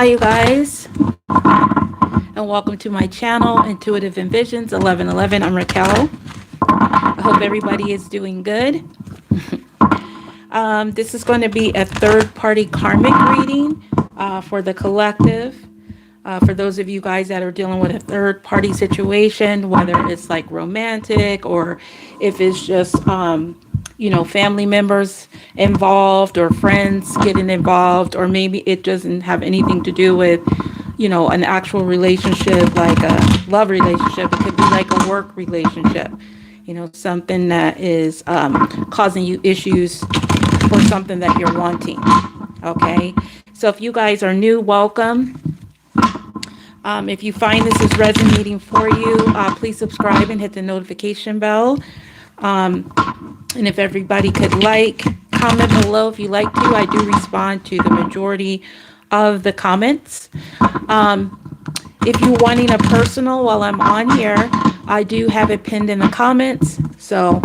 Hi, you guys, and welcome to my channel, Intuitive Envisions 1111. I'm Raquel. I hope everybody is doing good. This is going to be a third-party karmic reading for the collective. For those of you guys that are dealing with a third-party situation, whether it's like romantic or if it's just, family members involved or friends getting involved, or maybe it doesn't have anything to do with, an actual relationship, like a love relationship. It could be like a work relationship, something that is causing you issues or something that you're wanting. Okay. So if you guys are new, welcome. If you find this is resonating for you, please subscribe and hit the notification bell. And if everybody could comment below if you like to. I do respond to the majority of the comments. If you're wanting a personal while I'm on here, I do have it pinned in the comments. So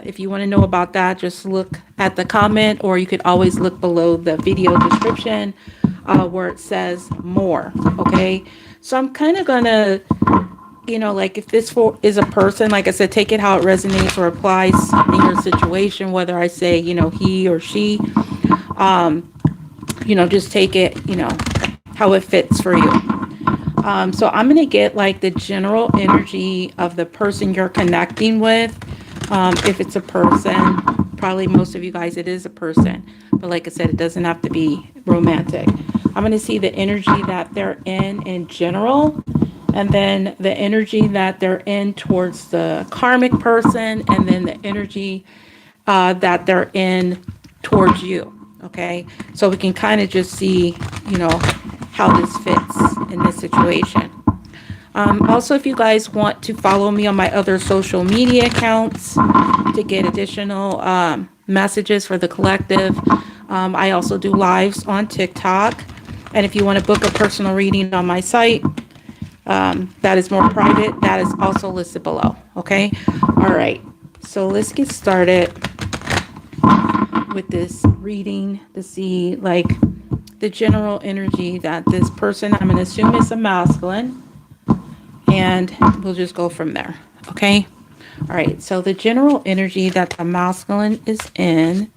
if you want to know about that, just look at the comment, or you could always look below the video description where it says more. Okay. So I'm kind of going to, like if this is a person, like I said, take it how it resonates or applies in your situation, whether I say, he or she, just take it, how it fits for you. So I'm going to get like the general energy of the person you're connecting with. If it's a person, probably most of you guys, it is a person. But like I said, it doesn't have to be romantic. I'm going to see the energy that they're in general, and then the energy that they're in towards the karmic person, and then the energy that they're in towards you. Okay, so we can kind of just see, how this fits in this situation. Also, if you guys want to follow me on my other social media accounts to get additional messages for the collective, I also do lives on TikTok. And if you want to book a personal reading on my site, that is more private, that is also listed below. Okay. All right. So let's get started with this reading to see like the general energy that this person, I'm going to assume it's a masculine, and we'll just go from there. Okay. All right. So the general energy that the masculine is in,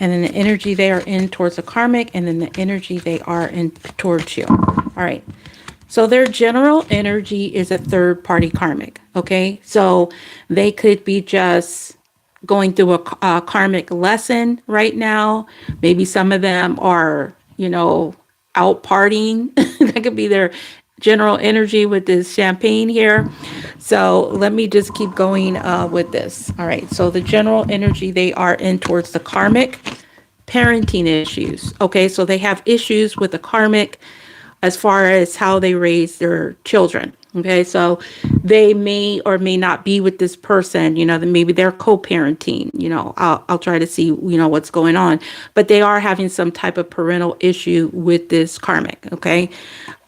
and then the energy they are in towards the karmic, and then the energy they are in towards you. All right. So their general energy is a third party karmic. Okay. So they could be just going through a karmic lesson right now. Maybe some of them are, out partying. That could be their general energy with this champagne here. So let me just keep going with this. All right. So the general energy they are in towards the karmic, parenting issues. Okay. So they have issues with the karmic as far as how they raise their children. Okay. So they may or may not be with this person, maybe they're co-parenting, I'll try to see, what's going on, but they are having some type of parental issue with this karmic. Okay.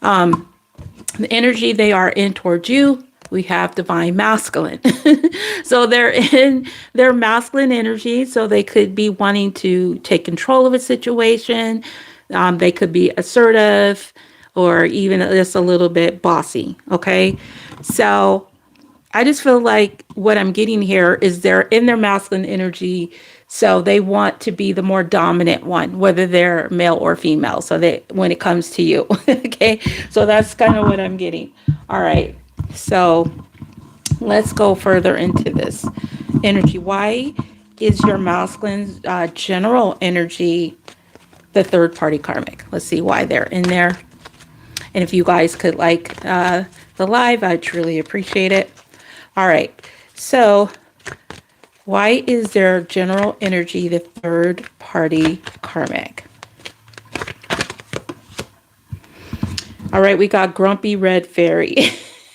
The energy they are in towards you, we have divine masculine. So they're in their masculine energy. So they could be wanting to take control of a situation. They could be assertive or even just a little bit bossy. Okay. So I just feel like what I'm getting here is they're in their masculine energy. So they want to be the more dominant one, whether they're male or female. So when it comes to you. Okay. So that's kind of what I'm getting. All right. So let's go further into this energy. Why is your masculine general energy the third party karmic? Let's see why they're in there. And if you guys could like the live, I'd truly appreciate it. All right. So why is their general energy the third party karmic? All right. We got grumpy red fairy.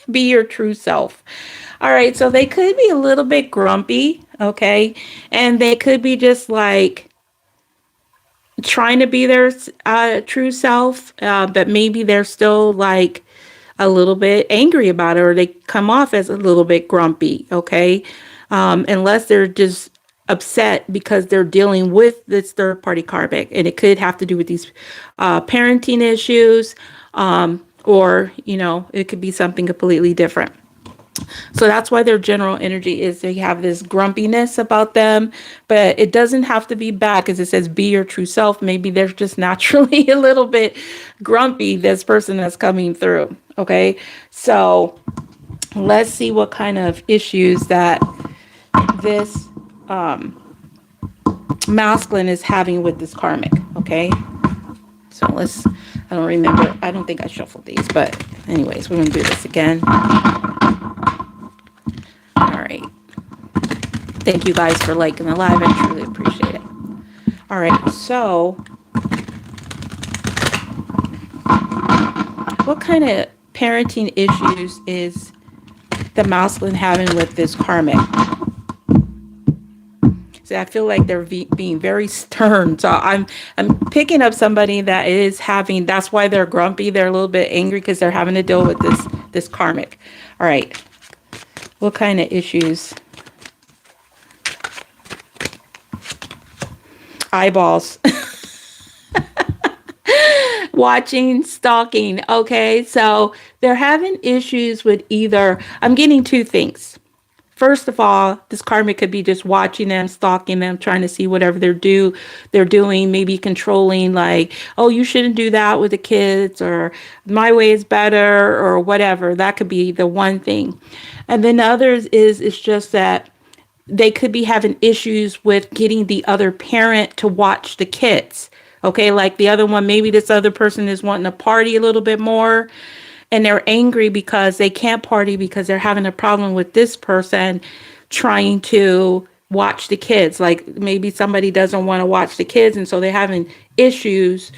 Be your true self. All right. So they could be a little bit grumpy. Okay. And they could be just like trying to be their true self, but maybe they're still like a little bit angry about it, or they come off as a little bit grumpy. Okay. Unless they're just upset because they're dealing with this third party karmic, and it could have to do with these parenting issues, or it could be something completely different. So that's why their general energy is they have this grumpiness about them, but it doesn't have to be bad because it says be your true self. Maybe they're just naturally a little bit grumpy, this person that's coming through. Okay, so let's see what kind of issues that this masculine is having with this karmic. Okay, so I don't remember, I don't think I shuffled these, but anyways, we're gonna do this again. All right, thank you guys for liking the live, I truly appreciate it. All right, so what kind of parenting issues is the masculine having with this karmic? So I feel like they're being very stern. So I'm picking up somebody that is having, that's why they're grumpy. They're a little bit angry because they're having to deal with this karmic. All right. What kind of issues? Eyeballs. Watching, stalking. Okay. So they're having issues with either, I'm getting two things. First of all, this karmic could be just watching them, stalking them, trying to see whatever they're doing, maybe controlling, like, oh, you shouldn't do that with the kids, or my way is better, or whatever. That could be the one thing. And then the other is it's just that they could be having issues with getting the other parent to watch the kids. Okay, like the other one, maybe this other person is wanting to party a little bit more, and they're angry because they can't party because they're having a problem with this person trying to watch the kids. Like maybe somebody doesn't want to watch the kids, and so they're having issues,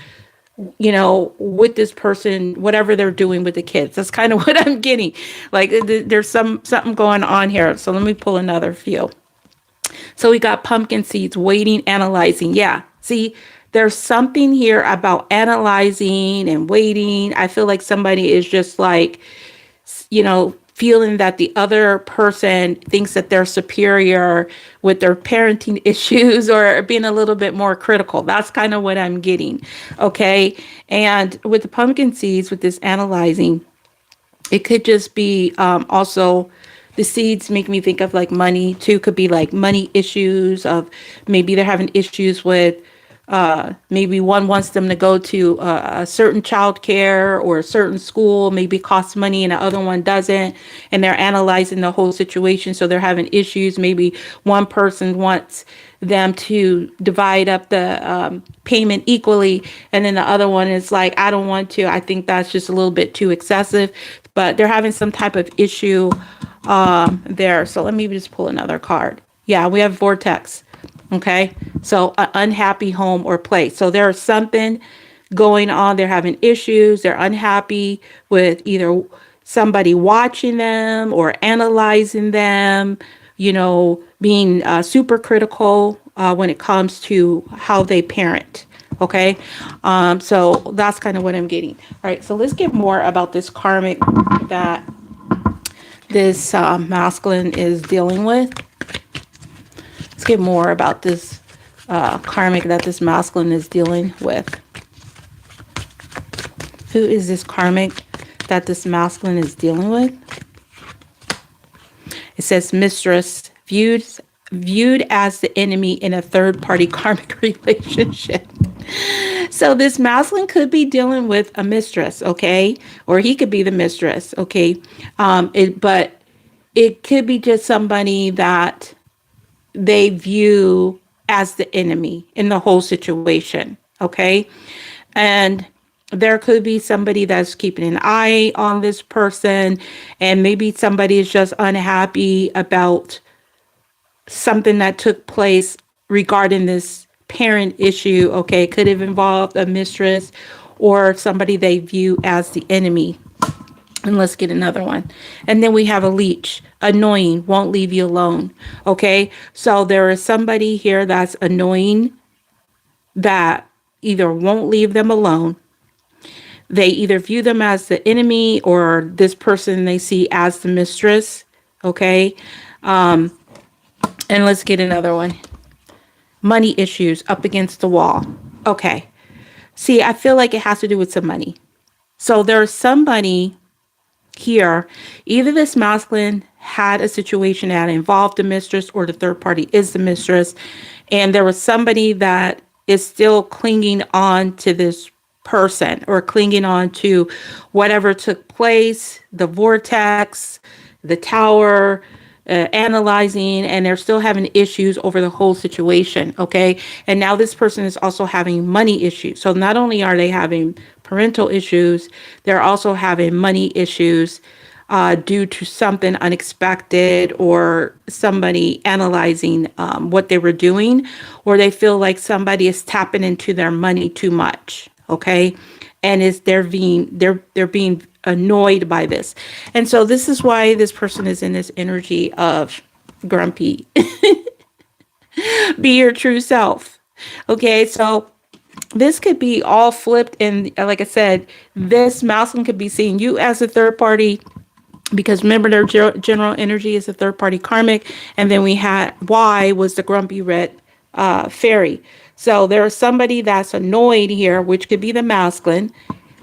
with this person, whatever they're doing with the kids. That's kind of what I'm getting. Like there's something going on here. So let me pull another few. So we got pumpkin seeds, waiting, analyzing. Yeah, see, there's something here about analyzing and waiting. I feel like somebody is just like, feeling that the other person thinks that they're superior with their parenting issues, or being a little bit more critical. That's kind of what I'm getting. Okay. And with the pumpkin seeds, with this analyzing, it could just be also, the seeds make me think of like money too. Could be like money issues of maybe they're having issues with maybe one wants them to go to a certain childcare or a certain school, maybe costs money, and the other one doesn't, and they're analyzing the whole situation, so they're having issues. Maybe one person wants them to divide up the payment equally, and then the other one is like, I don't want to, I think that's just a little bit too excessive, but they're having some type of issue there. So let me just pull another card. Yeah, we have vortex. Okay, so an unhappy home or place. So there's something going on. They're having issues. They're unhappy with either somebody watching them or analyzing them, being super critical when it comes to how they parent. Okay, so that's kind of what I'm getting. All right, so let's get more about this karmic that this masculine is dealing with. Let's get more about this karmic that this masculine is dealing with. Who is this karmic that this masculine is dealing with? It says mistress, viewed as the enemy in a third-party karmic relationship. So this masculine could be dealing with a mistress, okay? Or he could be the mistress, okay? But it could be just somebody that they view as the enemy in the whole situation. Okay. And there could be somebody that's keeping an eye on this person, and maybe somebody is just unhappy about something that took place regarding this parent issue. Okay. It could have involved a mistress or somebody they view as the enemy. And let's get another one. And then we have a leech, annoying, won't leave you alone. Okay. So there is somebody here that's annoying, that either won't leave them alone. They either view them as the enemy, or this person they see as the mistress. Okay. And let's get another one. Money issues, up against the wall. Okay. See, I feel like it has to do with some money. So there's somebody here, either this masculine had a situation that involved the mistress or the third party is the mistress, and there was somebody that is still clinging on to this person or clinging on to whatever took place, the vortex, the tower, analyzing, and they're still having issues over the whole situation. Okay. And now this person is also having money issues. So not only are they having parental issues, they're also having money issues due to something unexpected or somebody analyzing what they were doing, or they feel like somebody is tapping into their money too much. Okay. And they're being annoyed by this. And so this is why this person is in this energy of grumpy. Be your true self. Okay, so this could be all flipped, and like I said, this masculine could be seeing you as a third party, because remember their general energy is a third party karmic, and then we had Y was the grumpy red fairy. So there's somebody that's annoyed here, which could be the masculine.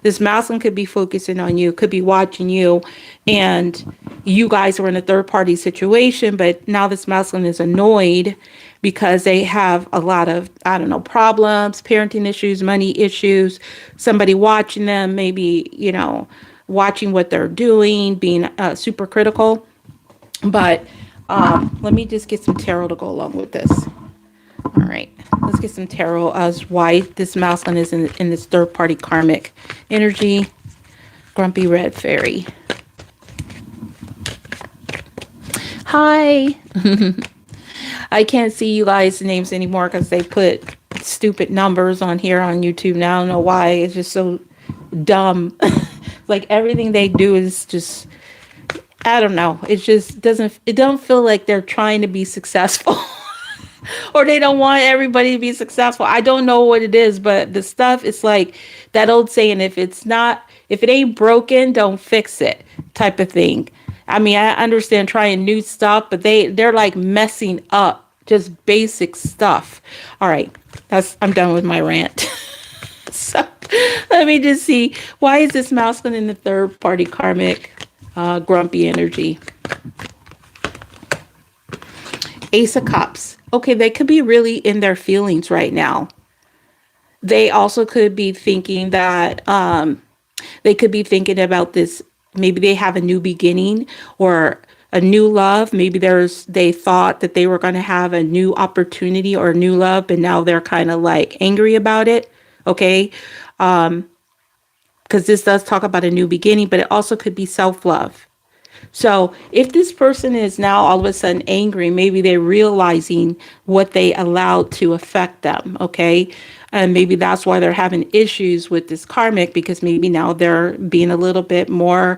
This masculine could be focusing on you, could be watching you, and you guys are in a third party situation, but now this masculine is annoyed because they have a lot of, I don't know, problems, parenting issues, money issues, somebody watching them, maybe, watching what they're doing, being super critical. But let me just get some tarot to go along with this. All right, let's get some tarot as why this masculine is in this third party karmic energy. Grumpy red fairy. Hi. I can't see you guys' names anymore because they put stupid numbers on here on YouTube now. I don't know why. It's just so dumb. Like everything they do is just, I don't know. It just it don't feel like they're trying to be successful. Or they don't want everybody to be successful. I don't know what it is, but the stuff is like that old saying, if it ain't broken, don't fix it type of thing. I mean, I understand trying new stuff, but they're like messing up just basic stuff. All right, I'm done with my rant. So let me just see, why is this masculine in the third party karmic grumpy energy? Ace of Cups. Okay, they could be really in their feelings right now. They also could be thinking that they could be thinking about this. Maybe they have a new beginning or a new love. Maybe they thought that they were going to have a new opportunity or a new love, but now they're kind of like angry about it. Okay, because this does talk about a new beginning, but it also could be self-love. So if this person is now all of a sudden angry, maybe they're realizing what they allowed to affect them, okay? And maybe that's why they're having issues with this karmic, because maybe now they're being a little bit more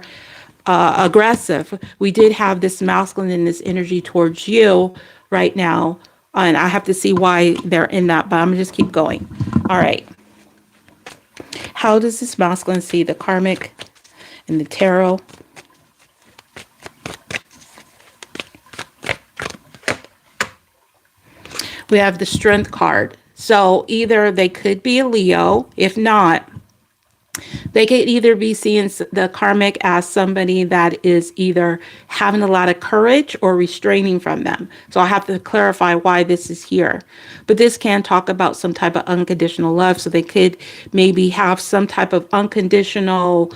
aggressive. We did have this masculine in this energy towards you right now, and I have to see why they're in that, but I'm gonna just keep going. All right. How does this masculine see the karmic and the tarot? We have the Strength card. So either they could be a Leo. If not, they could either be seeing the karmic as somebody that is either having a lot of courage or restraining from them. So I have to clarify why this is here. But this can talk about some type of unconditional love. So they could maybe have some type of unconditional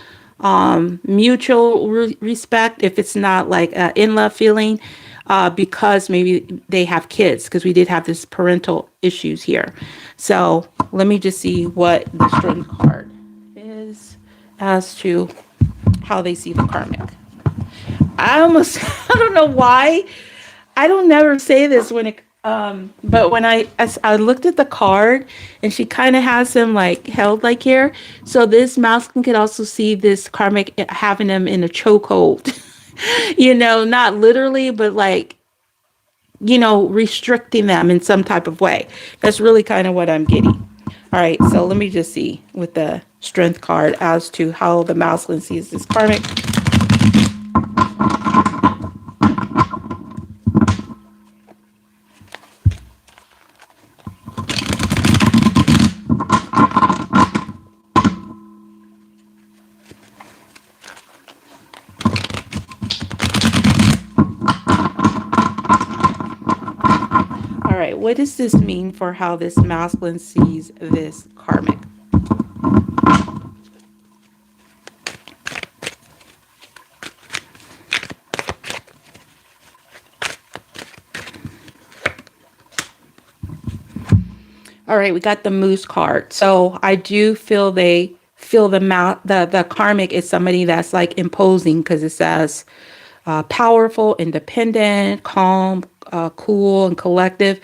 mutual respect, if it's not like an in-love feeling. Because maybe they have kids, because we did have this parental issues here. So let me just see what the Strength card is as to how they see the karmic. I don't know why. I don't never say this when it, but when I looked at the card and she kind of has him like held like here. So this masculine could also see this karmic having them in a chokehold. Not literally, but like, restricting them in some type of way. That's really kind of what I'm getting. All right, so let me just see with the Strength card as to how the masculine sees this karmic. what does this mean for how this masculine sees this karmic? All right, we got the moose card. So I do feel they feel the karmic is somebody that's like imposing, because it says powerful, independent, calm, cool, and collective.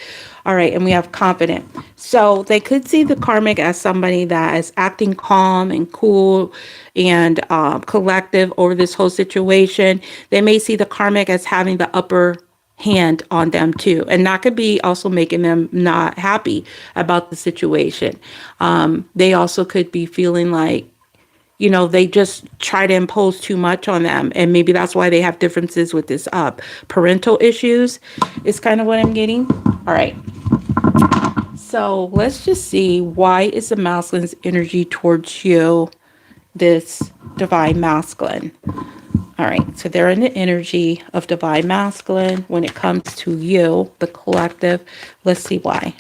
All right, and we have confident. So they could see the karmic as somebody that is acting calm and cool and collective over this whole situation. They may see the karmic as having the upper hand on them too, and that could be also making them not happy about the situation. They also could be feeling like, you know, they just try to impose too much on them, and maybe that's why they have differences with this parental issues is kind of what I'm getting. All right, so let's just see, why is the masculine's energy towards you, this divine masculine? All right, so they're in the energy of divine masculine when it comes to you, the collective. Let's see why.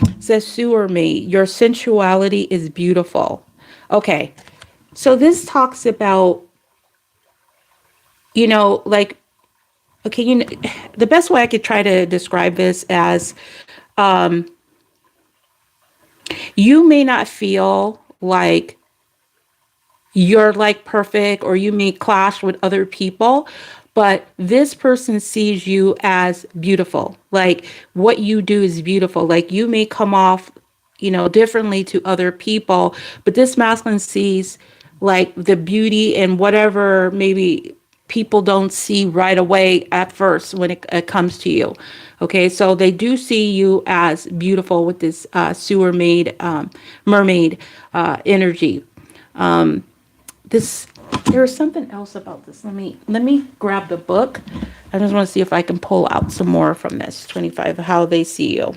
It says, sewer mate, your sensuality is beautiful. Okay, so this talks about, you know, like, okay, you know, the best way I could try to describe this as, you may not feel like you're like perfect, or you may clash with other people, but this person sees you as beautiful. Like what you do is beautiful. Like you may come off, you know, differently to other people, but this masculine sees like the beauty in whatever maybe people don't see right away at first when it comes to you. Okay, so they do see you as beautiful with this sewer maid, mermaid energy. This, there is something else about this. Let me grab the book. I just want to see if I can pull out some more from this 25, how they see you,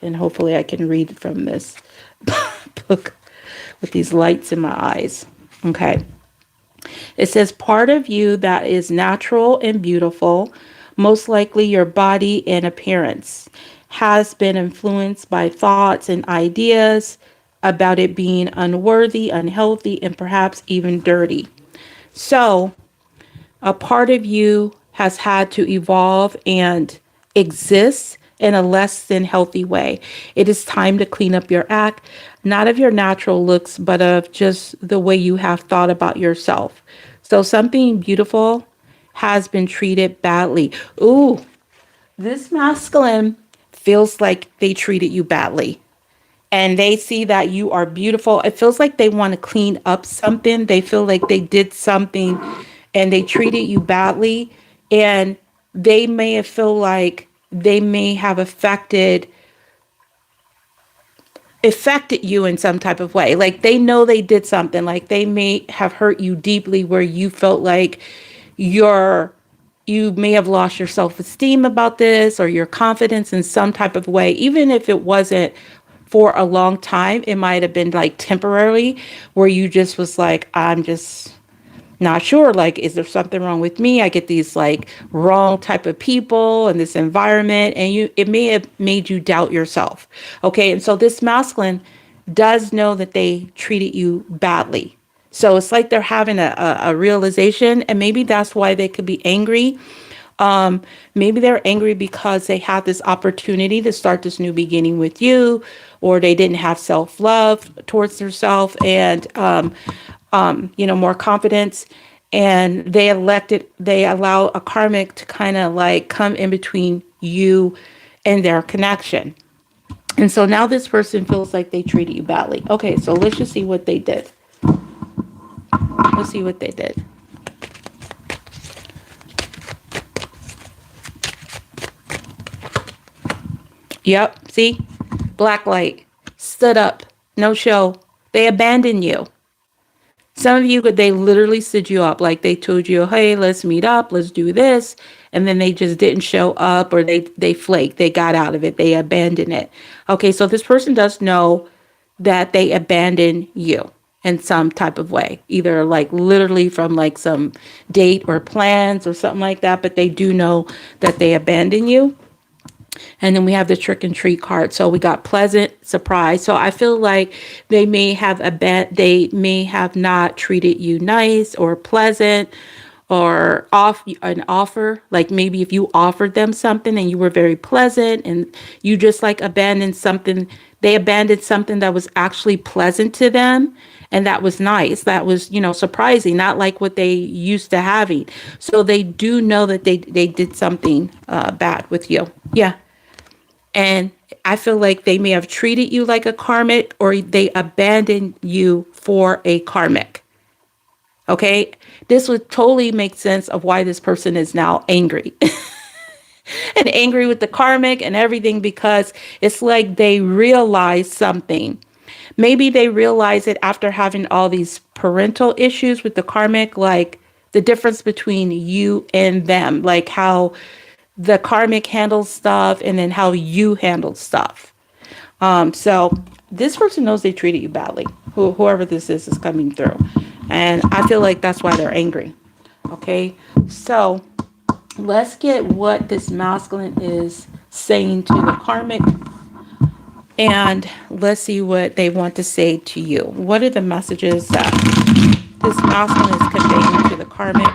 and hopefully I can read from this book with these lights in my eyes. Okay. It says, part of you that is natural and beautiful, most likely your body and appearance, has been influenced by thoughts and ideas about it being unworthy, unhealthy, and perhaps even dirty. So a part of you has had to evolve and exist in a less than healthy way. It is time to clean up your act, not of your natural looks, but of just the way you have thought about yourself. So something beautiful has been treated badly. Ooh, this masculine feels like they treated you badly, and they see that you are beautiful. It feels like they want to clean up something. They feel like they did something and they treated you badly. And they may feel like they may have affected you in some type of way. Like they know they did something, like they may have hurt you deeply where you felt like you may have lost your self-esteem about this, or your confidence in some type of way. Even if it wasn't for a long time, it might have been like temporarily, where you just was like, I'm just not sure, like, is there something wrong with me? I get these like wrong type of people in this environment, and it may have made you doubt yourself. Okay, and so this masculine does know that they treated you badly. So it's like they're having a realization, and maybe that's why they could be angry. Maybe they're angry because they had this opportunity to start this new beginning with you, or they didn't have self-love towards themselves, and you know, more confidence, and they allow a karmic to kind of like come in between you and their connection. And so now this person feels like they treated you badly. Okay, so let's just see what they did. Let's see what they did. Yep, see? Black light. Stood up. No show. They abandoned you. Some of you, they literally stood you up. Like they told you, hey, let's meet up. Let's do this. And then they just didn't show up, or they flaked. They got out of it. They abandoned it. Okay, so this person does know that they abandoned you. in some type of way, either like literally from like some date or plans or something like that, but they do know that they abandon you. And then we have the trick and treat card. So we got pleasant surprise. So I feel like they may have not treated you nice or pleasant or off an offer. Like maybe if you offered them something and you were very pleasant and you just like abandoned something, they abandoned something that was actually pleasant to them. And that was nice. That was, surprising, not like what they used to having. So they do know that they did something bad with you. Yeah. And I feel like they may have treated you like a karmic or they abandoned you for a karmic. Okay. This would totally make sense of why this person is now angry and angry with the karmic and everything, because it's like they realize something. Maybe they realize it after having all these parental issues with the karmic, like the difference between you and them, like how the karmic handles stuff and then how you handle stuff. So this person knows they treated you badly. Whoever this is coming through. And I feel like that's why they're angry. Okay, so let's get what this masculine is saying to the karmic. And let's see what they want to say to you. What are the messages that this masculine is conveying to the karmic?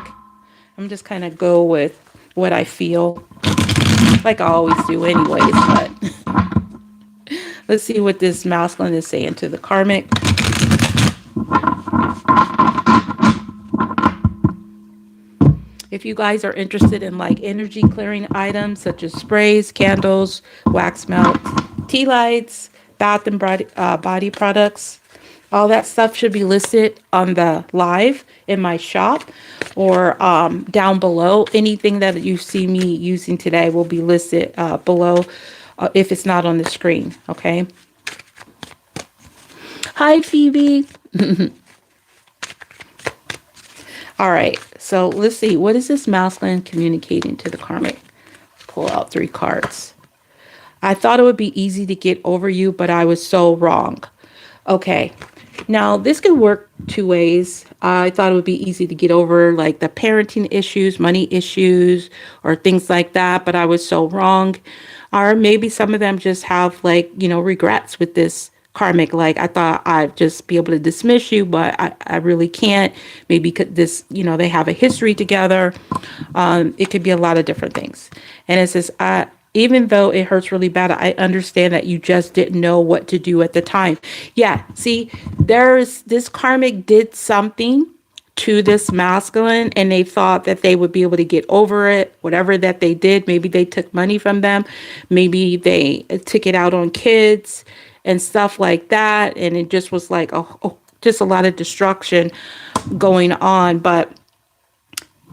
I'm just kind of go with what I feel, like I always do anyways, but let's see what this masculine is saying to the karmic. If you guys are interested in like energy clearing items such as sprays, candles, wax melt, tea lights, bath and body products, all that stuff should be listed on the live in my shop or down below. Anything that you see me using today will be listed below if it's not on the screen. Okay. Hi, Phoebe. All right. So let's see. What is this masculine communicating to the karmic? Pull out 3 cards. I thought it would be easy to get over you, but I was so wrong. Okay. Now, this could work 2 ways. I thought it would be easy to get over like the parenting issues, money issues, or things like that, but I was so wrong. Or maybe some of them just have like, regrets with this karmic. Like I thought I'd just be able to dismiss you, but I really can't. Maybe this, they have a history together. It could be a lot of different things. And it says, even though it hurts really bad, I understand that you just didn't know what to do at the time. Yeah, see, this karmic did something to this masculine and they thought that they would be able to get over it, whatever that they did. Maybe they took money from them. Maybe they took it out on kids and stuff like that. And it just was like, just a lot of destruction going on. But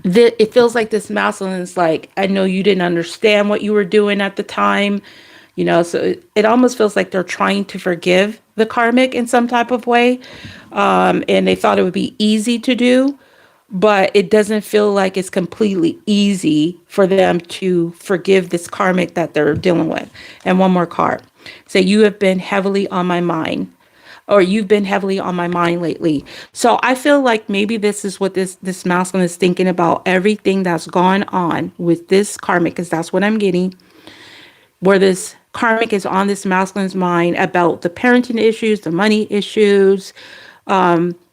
it feels like this masculine is like, I know you didn't understand what you were doing at the time, so it almost feels like they're trying to forgive the karmic in some type of way. And they thought it would be easy to do, but it doesn't feel like it's completely easy for them to forgive this karmic that they're dealing with. And one more card. Say, you have been heavily on my mind. Or you've been heavily on my mind lately. So I feel like maybe this is what this masculine is thinking about, everything that's gone on with this karmic, because that's what I'm getting, where this karmic is on this masculine's mind about the parenting issues, the money issues,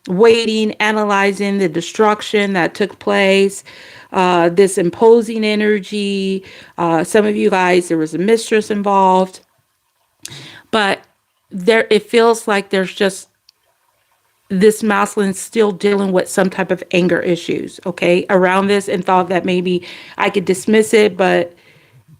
waiting, analyzing the destruction that took place, this imposing energy. Some of you guys, there was a mistress involved, but it feels like there's just this masculine still dealing with some type of anger issues, okay, around this, and thought that maybe I could dismiss it, but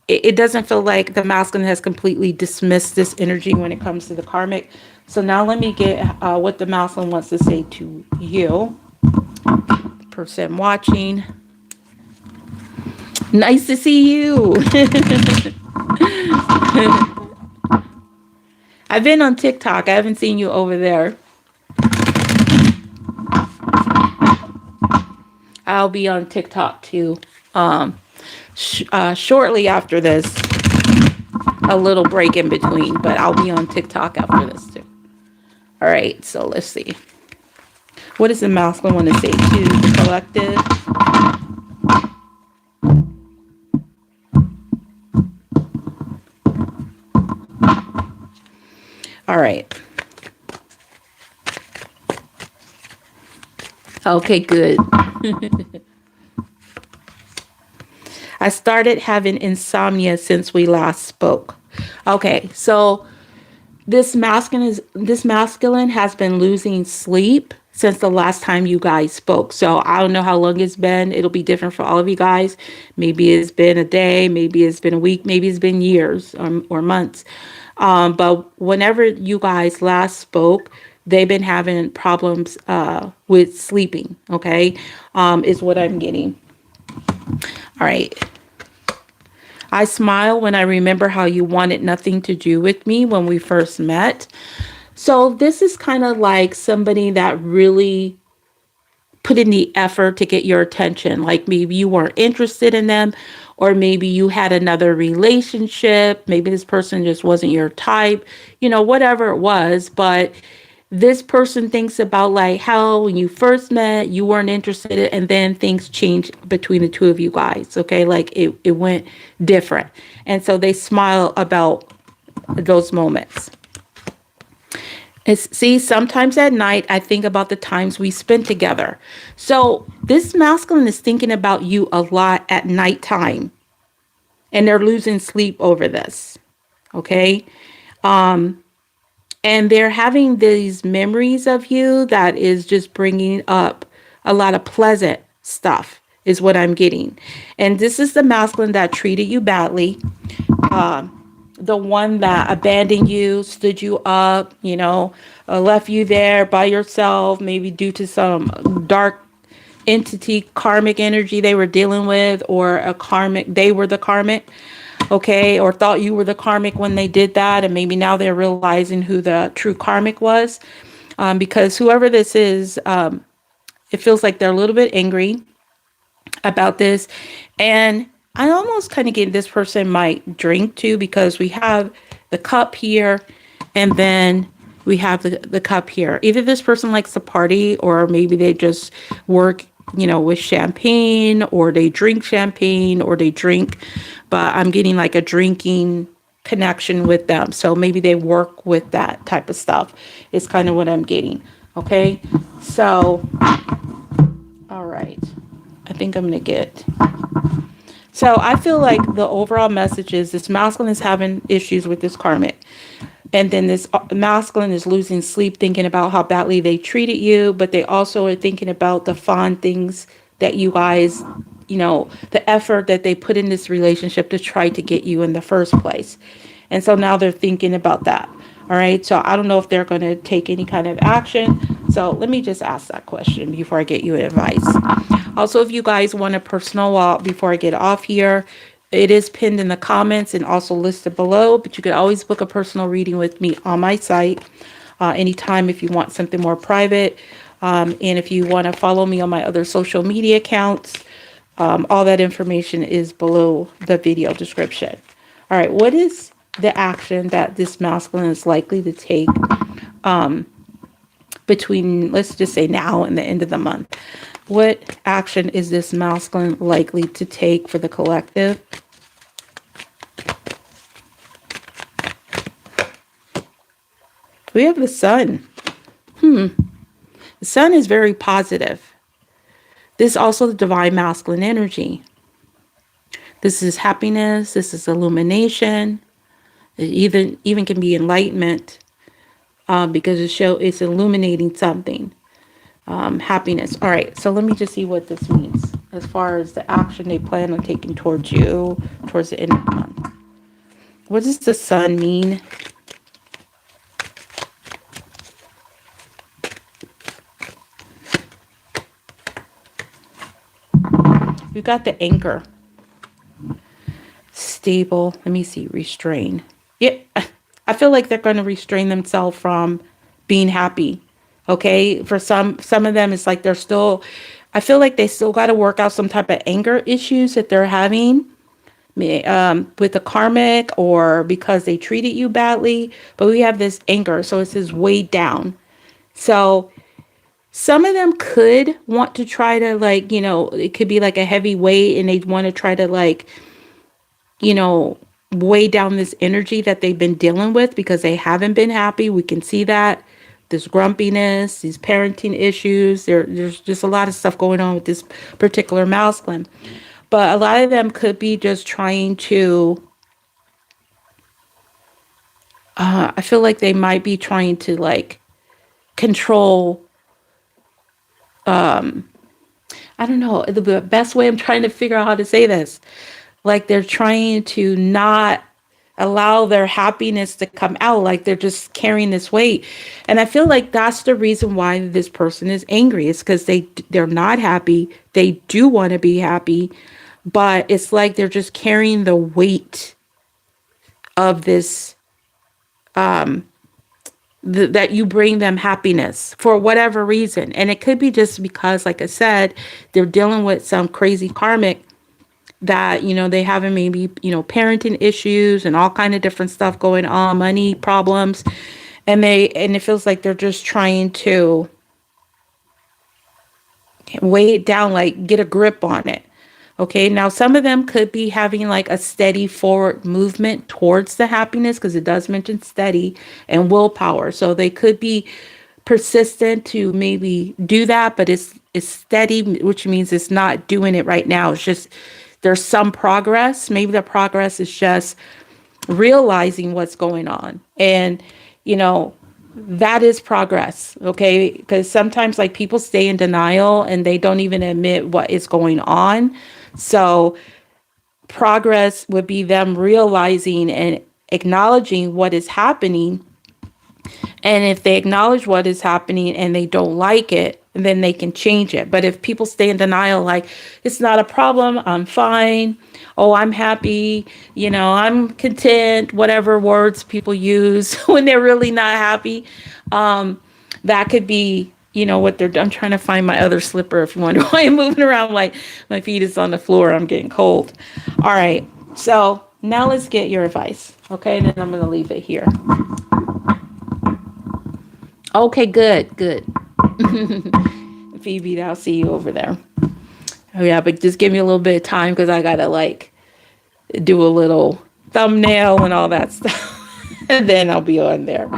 it doesn't feel like the masculine has completely dismissed this energy when it comes to the karmic. So now let me get what the masculine wants to say to you, the person watching. Nice to see you. I've been on TikTok. I haven't seen you over there. I'll be on TikTok too. Shortly after this, a little break in between, but I'll be on TikTok after this too. All right, so let's see. What does the masculine want to say to the collective? All right. Okay, good. I started having insomnia since we last spoke. Okay, so this masculine has been losing sleep since the last time you guys spoke. So I don't know how long it's been. It'll be different for all of you guys. Maybe it's been a day, maybe it's been a week, maybe it's been years or months. But whenever you guys last spoke, they've been having problems with sleeping. Okay, is what I'm getting. All right. I smile when I remember how you wanted nothing to do with me when we first met. So this is kind of like somebody that really put in the effort to get your attention. Like maybe you weren't interested in them, or maybe you had another relationship. Maybe this person just wasn't your type, whatever it was. But this person thinks about like how when you first met, you weren't interested, and then things changed between the two of you guys. Okay. Like it went different. And so they smile about those moments. See, sometimes at night, I think about the times we spent together. So this masculine is thinking about you a lot at nighttime, and they're losing sleep over this. Okay. And they're having these memories of you that is just bringing up a lot of pleasant stuff is what I'm getting. And this is the masculine that treated you badly. The one that abandoned you, stood you up, left you there by yourself, maybe due to some dark entity, karmic energy they were dealing with, or they were the karmic. Okay, or thought you were the karmic when they did that, and maybe now they're realizing who the true karmic was, because whoever this is, it feels like they're a little bit angry about this. And I almost kind of get this person might drink too, because we have the cup here, and then we have the cup here. Either this person likes to party, or maybe they just work with champagne, or they drink champagne, or they drink, but I'm getting like a drinking connection with them. So maybe they work with that type of stuff is kind of what I'm getting. Okay. So, all right. I think I'm going to get, so I feel like the overall message is this masculine is having issues with this karmic. And then this masculine is losing sleep thinking about how badly they treated you, but they also are thinking about the fond things that you guys, the effort that they put in this relationship to try to get you in the first place. And so now they're thinking about that. All right. So I don't know if they're going to take any kind of action. So let me just ask that question before I get you advice. Also, if you guys want a personal walk before I get off here, it is pinned in the comments and also listed below, but you could always book a personal reading with me on my site anytime if you want something more private. And if you want to follow me on my other social media accounts, all that information is below the video description. All right, what is the action that this masculine is likely to take between, let's just say now and the end of the month? What action is this masculine likely to take for the collective? We have the sun. The sun is very positive. This is also the divine masculine energy. This is happiness. This is illumination. It even can be enlightenment because it's illuminating something. Happiness. All right, so let me just see what this means as far as the action they plan on taking towards you towards the end of the month. What does the sun mean? We've got the anchor. Stable. Let me see. Restrain. Yeah, I feel like they're going to restrain themselves from being happy. Okay, for some of them, it's like I feel like they still got to work out some type of anger issues that they're having with the karmic, or because they treated you badly. But we have this anger, so it says weighed down. So Some of them could want to try to, like, it could be like a heavy weight and they want to try to, like, you know, weigh down this energy that they've been dealing with because they haven't been happy. We can see that. This grumpiness, these parenting issues, there's just a lot of stuff going on with this particular masculine. But a lot of them could be just trying to, I feel like they might be trying to, like, control, I don't know, the best way I'm trying to figure out how to say this. Like they're trying to not allow their happiness to come out, like they're just carrying this weight. And I feel like that's the reason why this person is angry. It's because they're not happy. They do want to be happy, but it's like they're just carrying the weight of this, that you bring them happiness for whatever reason. And it could be just because, like I said, they're dealing with some crazy karmic that, they having maybe, parenting issues and all kind of different stuff going on, money problems. And it feels like they're just trying to weigh it down, like get a grip on it. Okay, now some of them could be having like a steady forward movement towards the happiness because it does mention steady and willpower. So they could be persistent to maybe do that, but it's steady, which means it's not doing it right now. It's just there's some progress. Maybe the progress is just realizing what's going on. And, that is progress, okay? Because sometimes like people stay in denial and they don't even admit what is going on. So progress would be them realizing and acknowledging what is happening. And if they acknowledge what is happening and they don't like it, then they can change it. But if people stay in denial, like, it's not a problem, I'm fine, oh, I'm happy, I'm content, whatever words people use when they're really not happy, that could be, what I'm trying to find my other slipper if you wonder why I'm moving around, like my feet is on the floor, I'm getting cold. All right, so now let's get your advice, okay? And then I'm going to leave it here. Okay, good. Phoebe, I'll see you over there. Oh yeah, but just give me a little bit of time because I gotta like do a little thumbnail and all that stuff, and then I'll be on there.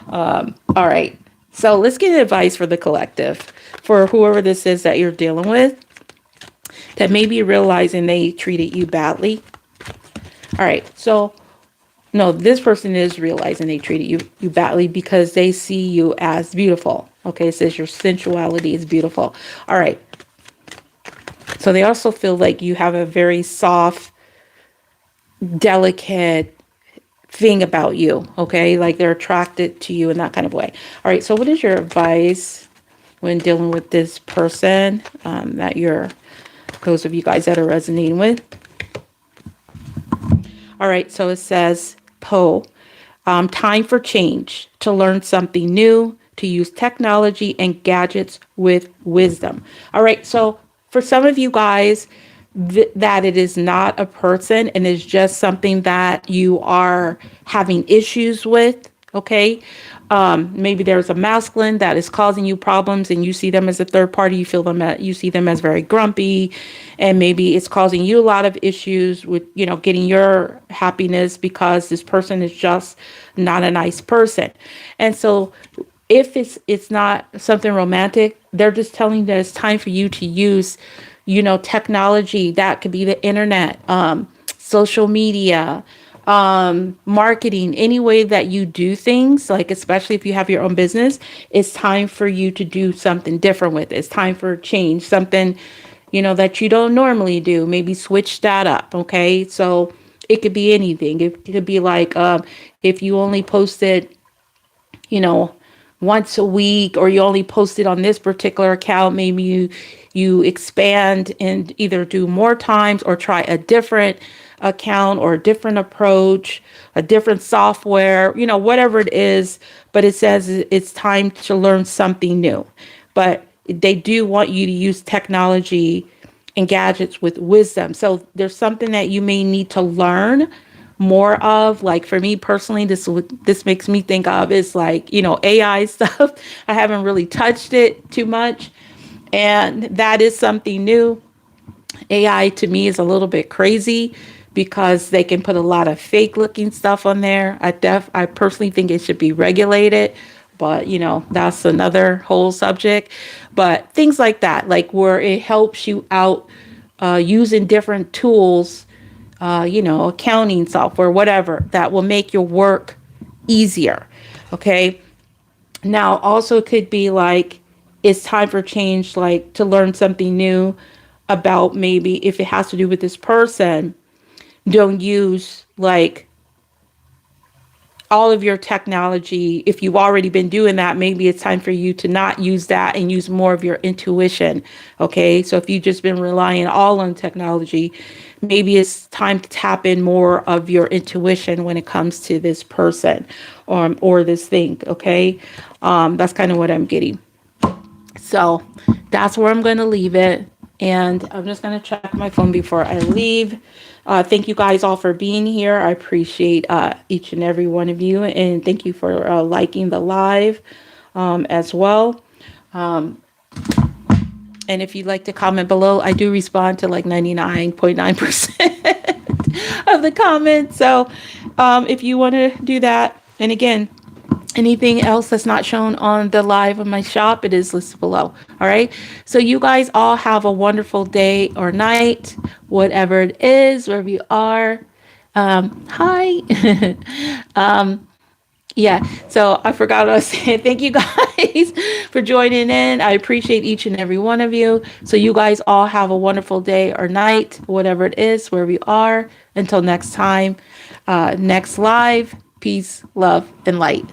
All right, so let's get advice for the collective, for whoever this is that you're dealing with, that may be realizing they treated you badly. All right, so no, this person is realizing they treated you badly because they see you as beautiful. Okay, it says your sensuality is beautiful. All right. So they also feel like you have a very soft, delicate thing about you. Okay, like they're attracted to you in that kind of way. All right. So what is your advice when dealing with this person that those of you guys that are resonating with? All right, so it says, Poe, time for change, to learn something new, to use technology and gadgets with wisdom. All right, so for some of you guys, that it is not a person and is just something that you are having issues with, okay? Maybe there's a masculine that is causing you problems and you see them as a third party. You see them as very grumpy, and maybe it's causing you a lot of issues with, getting your happiness because this person is just not a nice person. And so if it's not something romantic, they're just telling you that it's time for you to use, technology. That could be the internet, social media, marketing, any way that you do things, like especially if you have your own business, it's time for you to do something different with it. It's time for change, something, that you don't normally do. Maybe switch that up. Okay. So it could be anything. It could be like, if you only posted, once a week, or you only post it on this particular account, maybe you expand and either do more times or try a different account or a different approach, a different software, whatever it is. But it says it's time to learn something new. But they do want you to use technology and gadgets with wisdom. So there's something that you may need to learn more of. Like for me personally, this makes me think of is like, AI stuff. I haven't really touched it too much, and that is something new. AI to me is a little bit crazy because they can put a lot of fake looking stuff on there. I personally think it should be regulated, but that's another whole subject. But things like that, like where it helps you out using different tools, accounting software, whatever, that will make your work easier. Okay. Now, also, it could be like it's time for change, like to learn something new about, maybe if it has to do with this person, don't use like all of your technology. If you've already been doing that, maybe it's time for you to not use that and use more of your intuition. Okay. So if you've just been relying all on technology, maybe it's time to tap in more of your intuition when it comes to this person or this thing. Okay. That's kind of what I'm getting. So that's where I'm going to leave it. And I'm just going to check my phone before I leave. Thank you guys all for being here. I appreciate each and every one of you. And thank you for liking the live as well. And if you'd like to comment below, I do respond to like 99.9% of the comments. So if you want to do that, and again, anything else that's not shown on the live of my shop, it is listed below. All right. So you guys all have a wonderful day or night, whatever it is, wherever you are. Hi. Yeah, so I forgot what I was saying. Thank you guys for joining in. I appreciate each and every one of you. So you guys all have a wonderful day or night, whatever it is, wherever you are. Until next time, next live, peace, love, and light.